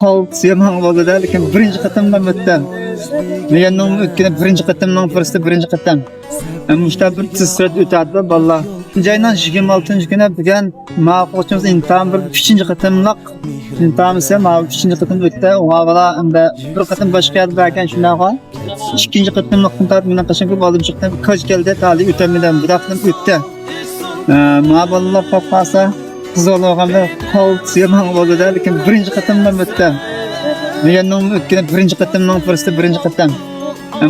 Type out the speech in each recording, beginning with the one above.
Halk yaman oldu da, lekin birinci katımdan öttem. Meganning o'tgan birinchi qatimning firsti birinchi qatim. Mushta bir tizrat o'tadi valla. Jaynan 26 kuni bo'lgan ma'qulchimiz imtihon bir 3-chi qatimliq imtihon esa ma'lum 3-chi qatim o'tdi. Valla endi bir qatim boshqa yerda ekan shunaqa. 2-chi qatimliq imtihon bilan qashanga olib chiqdim. Ko'z keldi tali o'tamidan bir qatim o'tdi. Ma'lumlar papasa qizaloqamda halk yaman oldu da, lekin birinchi qatimdan o'tdim. Meganning o'tgan birinchi qatimning firsti birinchi qatim.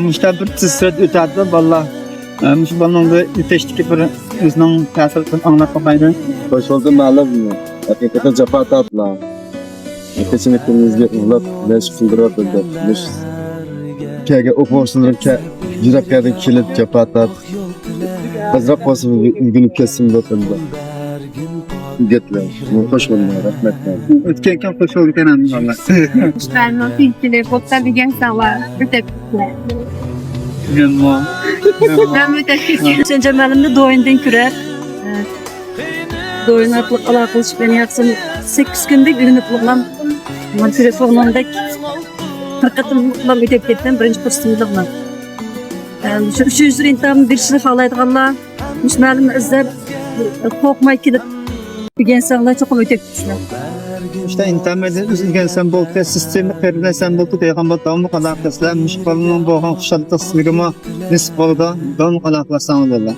Mushta bir tizrat o'tadi valla. Mush balonda yetiştik bir o'zining ta'sirini anglab qo'ydi. Hoş buldum ma'lum. Hakikaten cefa tatlı. Kesinlikle uğrab meşgul kıldırıyordu. Mush kega o'quvchilar yuraklardan kelib cefa tat. Azroq bo'lsin o'rganib ketsin deb getler. Hoş buldum. Rahmat. O'tgan kun xush bo'lgan valla. Ben filmleri kopta bir genç var. Ben müteşekkir. Sen Cemal'imde doyundan kürer. Doyun atlık alakalışı beni yaksın. 8 günde günlüklerim. Ben telefonumda hakikaten ödep kettim. Birinci kursumda var. Şu 300 imtihanın birisini halaydıqanlar. Müşmelim izlep korkmay kilip bir gençler çok ödep kettiler. İşte internette üzülgen sen bolta sistemi qerden sen bolta deygan bolta bu kadar qıslar müşbalının boğan xuşallık sırıma nisb bolda don qala qılasan bollar.